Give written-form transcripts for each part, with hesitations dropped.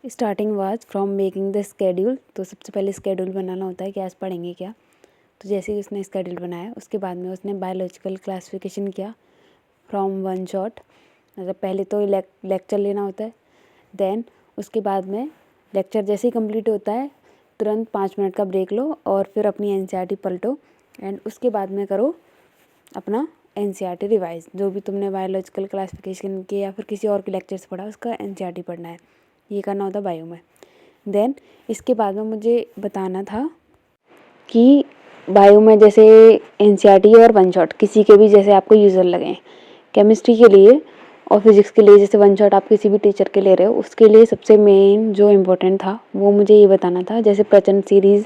Starting was from making the schedule. तो सबसे पहले स्केड्यूल बनाना होता है कि आज पढ़ेंगे क्या। तो जैसे ही उसने स्केड्यूल बनाया उसके बाद में उसने बायोलॉजिकल क्लासिफिकेशन किया फ्रॉम वन शॉट। मतलब पहले तो लेक्चर लेना होता है, देन उसके बाद में लेक्चर जैसे ही कंप्लीट होता है तुरंत 5 मिनट का ब्रेक लो और फिर अपनी एनसीईआरटी पलटो एंड उसके बाद में करो अपना एनसीईआरटी रिवाइज। जो भी तुमने बायोलॉजिकल क्लासिफिकेशन के या फिर किसी और के लेक्चर से पढ़ा उसका एनसीईआरटी पढ़ना है, ये करना होता बायो में। देन इसके बाद में मुझे बताना था कि बायो में जैसे एनसीईआरटी और वन शॉट किसी के भी जैसे आपको यूजर लगे, केमिस्ट्री के लिए और फिजिक्स के लिए जैसे वन शॉट आप किसी भी टीचर के ले रहे हो उसके लिए सबसे मेन जो इम्पोर्टेंट था वो मुझे ये बताना था। जैसे प्रचंड सीरीज़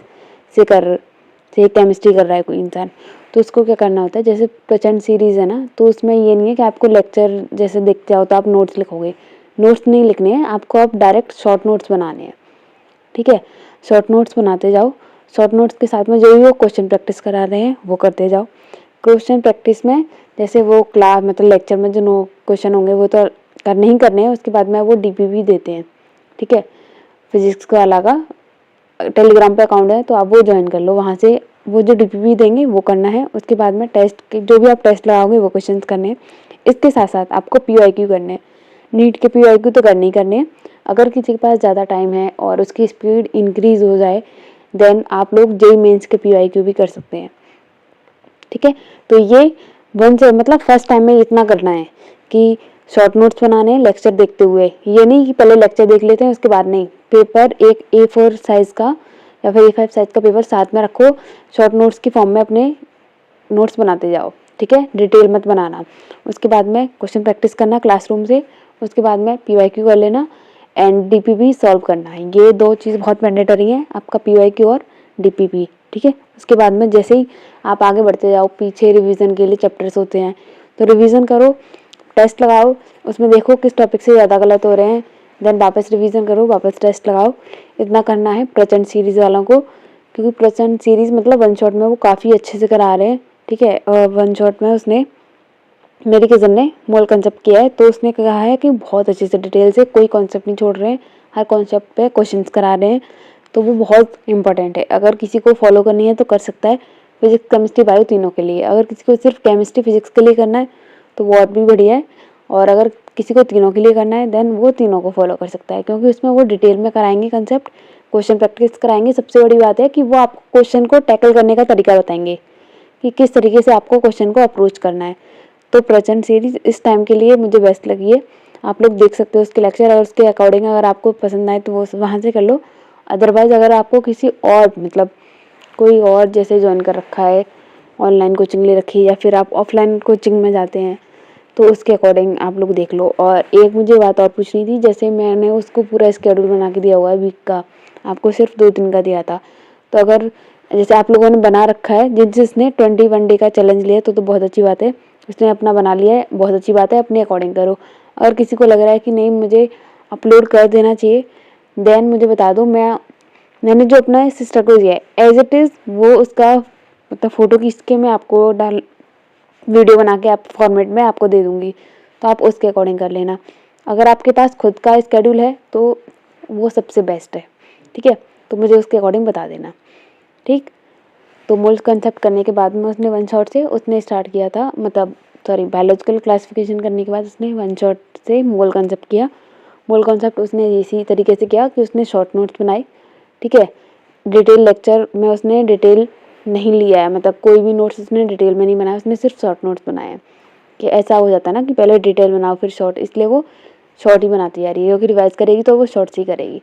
से केमिस्ट्री कर रहा है कोई इंसान तो उसको क्या करना होता है। जैसे प्रचंड सीरीज़ है ना, तो उसमें ये नहीं है कि आपको लेक्चर जैसे देखते हो तो आप नोट्स लिखोगे, नोट्स नहीं लिखने हैं आपको, आप डायरेक्ट शॉर्ट नोट्स बनाने हैं। ठीक है, शॉर्ट नोट्स बनाते जाओ, शॉर्ट नोट्स के साथ में जो भी वो क्वेश्चन प्रैक्टिस करा रहे हैं वो करते जाओ। क्वेश्चन प्रैक्टिस में जैसे वो क्लास मतलब लेक्चर में जो नो क्वेश्चन होंगे वो तो करने ही करने हैं, उसके बाद में वो डीपीपी देते हैं। ठीक है, फिजिक्स वाला का टेलीग्राम पे अकाउंट है तो आप वो ज्वाइन कर लो, वहाँ से वो जो डीपीपी देंगे वो करना है। उसके बाद में टेस्ट के जो भी आप टेस्ट लगाओगे वो क्वेश्चन करने हैं। इसके साथ साथ आपको पीवाईक्यू करने हैं। नीट के पीवाईक्यू तो करने ही करने हैं। अगर किसी के पास ज़्यादा टाइम है और उसकी स्पीड इंक्रीज़ हो जाए देन आप लोग जेईई मेंस के पीवाईक्यू भी कर सकते हैं। ठीक है, तो ये वन से मतलब फर्स्ट टाइम में इतना करना है कि शॉर्ट नोट्स बनाने हैं लेक्चर देखते हुए। ये नहीं कि पहले लेक्चर देख लेते हैं उसके बाद नहीं, पेपर एक A4 साइज़ का या फिर A5 साइज़ का पेपर साथ में रखो, शॉर्ट नोट्स की फॉर्म में अपने नोट्स बनाते जाओ। ठीक है, डिटेल मत बनाना। उसके बाद में क्वेश्चन प्रैक्टिस करना क्लासरूम से, उसके बाद में पीवाईक्यू कर लेना एंड डीपीपी सॉल्व करना है। ये दो चीज़ बहुत मैंडेटरी हैं, आपका पीवाईक्यू और डीपीपी। ठीक है, उसके बाद में जैसे ही आप आगे बढ़ते जाओ पीछे रिवीजन के लिए चैप्टर्स होते हैं तो रिवीजन करो, टेस्ट लगाओ, उसमें देखो किस टॉपिक से ज़्यादा गलत हो रहे हैं, देन वापस रिवीजन करो, वापस टेस्ट लगाओ। इतना करना है प्रचंड सीरीज़ वालों को, क्योंकि प्रचंड सीरीज़ मतलब वन शॉट में वो काफ़ी अच्छे से करा रहे हैं। ठीक है, और वन शॉट में उसने मेरी कज़न ने मोल कंसेप्ट किया है तो उसने कहा है कि बहुत अच्छे से डिटेल से कोई कॉन्सेप्ट नहीं छोड़ रहे हैं, हर कॉन्सेप्ट पे क्वेश्चंस करा रहे हैं। तो वो बहुत इंपॉर्टेंट है, अगर किसी को फॉलो करनी है तो कर सकता है। फिजिक्स केमिस्ट्री बायो तीनों के लिए, अगर किसी को सिर्फ केमिस्ट्री फिजिक्स के लिए करना है तो वो और भी बढ़िया है, और अगर किसी को तीनों के लिए करना है देन वो तीनों को फॉलो कर सकता है, क्योंकि उसमें वो डिटेल में कराएंगे कंसेप्ट, क्वेश्चन प्रैक्टिस कराएंगे। सबसे बड़ी बात है कि वो आपको क्वेश्चन को टैकल करने का तरीका बताएंगे कि किस तरीके से आपको क्वेश्चन को अप्रोच करना है। तो प्रचंड सीरीज इस टाइम के लिए मुझे बेस्ट लगी है, आप लोग देख सकते हो उसके लेक्चर और उसके अकॉर्डिंग अगर आपको पसंद आए तो वो वहाँ से कर लो। अदरवाइज़ अगर आपको किसी और मतलब कोई और जैसे ज्वाइन कर रखा है, ऑनलाइन कोचिंग ले रखी है या फिर आप ऑफलाइन कोचिंग में जाते हैं तो उसके अकॉर्डिंग आप लोग देख लो। और एक मुझे बात और पूछनी थी, जैसे मैंने उसको पूरा स्केड्यूल बना के दिया हुआ है वीक का, आपको सिर्फ 2 दिन का दिया था। तो अगर जैसे आप लोगों ने बना रखा है, जिसने 21 डे का चैलेंज लिया तो बहुत अच्छी बात है, उसने अपना बना लिया है, बहुत अच्छी बात है, अपने अकॉर्डिंग करो। अगर किसी को लग रहा है कि नहीं मुझे अपलोड कर देना चाहिए देन मुझे बता दो, मैंने जो अपना सिस्टर को दिया है एज इट इज़ वो उसका मतलब फ़ोटो खींच के मैं आपको डाल वीडियो बना के आप फॉर्मेट में आपको दे दूँगी, तो आप उसके अकॉर्डिंग कर लेना। अगर आपके पास खुद का स्केड्यूल है तो वो सबसे बेस्ट है। ठीक है, तो मुझे उसके अकॉर्डिंग बता देना। ठीक, तो मोल कंसेप्ट करने के बाद में उसने वन शॉट से उसने स्टार्ट किया था, मतलब सॉरी बायोलॉजिकल क्लासिफिकेशन करने के बाद उसने वन शॉट से मोल कंसेप्ट किया। मोल कंसेप्ट उसने इसी तरीके से किया कि उसने शॉर्ट नोट्स बनाए। ठीक है, डिटेल लेक्चर में उसने डिटेल नहीं लिया है, मतलब कोई भी नोट्स उसने डिटेल में नहीं बनाया, उसने सिर्फ शॉर्ट नोट्स बनाए हैं। कि ऐसा हो जाता है ना कि पहले डिटेल बनाओ फिर शॉर्ट, इसलिए वो शॉर्ट ही बनाती जा रही है, क्योंकि रिवाइज करेगी तो वो शॉर्ट्स ही करेगी।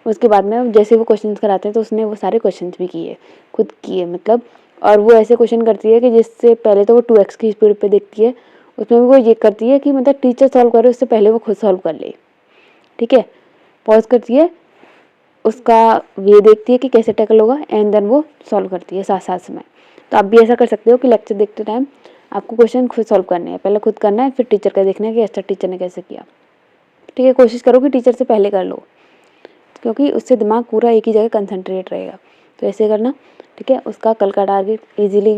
उसके बाद में जैसे वो क्वेश्चंस कराते हैं तो उसने वो सारे क्वेश्चंस भी किए, खुद किए मतलब। और वो ऐसे क्वेश्चन करती है कि जिससे पहले तो वो 2x की स्पीड पे देखती है, उसमें भी वो ये करती है कि मतलब टीचर सॉल्व करे उससे पहले वो खुद सॉल्व कर ले। ठीक है, पॉज करती है, उसका वे देखती है कि कैसे टैकल होगा एंड देन वो सॉल्व करती है साथ साथ में। तो आप भी ऐसा कर सकते हो कि लेक्चर देखते टाइम आपको क्वेश्चन खुद सॉल्व करने हैं, पहले खुद करना है फिर टीचर का देखना है कि अच्छा टीचर ने कैसे किया। ठीक है, कोशिश करो कि टीचर से पहले कर लो, क्योंकि उससे दिमाग पूरा एक ही जगह कंसंट्रेट रहेगा। तो ऐसे करना। ठीक है, उसका कल का टारगेट इजीली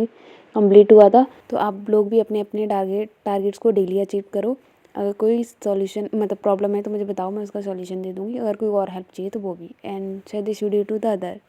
कंप्लीट हुआ था, तो आप लोग भी अपने अपने टारगेट्स को डेली अचीव करो। अगर कोई सॉल्यूशन मतलब प्रॉब्लम है तो मुझे बताओ, मैं उसका सॉल्यूशन दे दूँगी, अगर कोई और हेल्प चाहिए तो वो भी। And share this video to the other.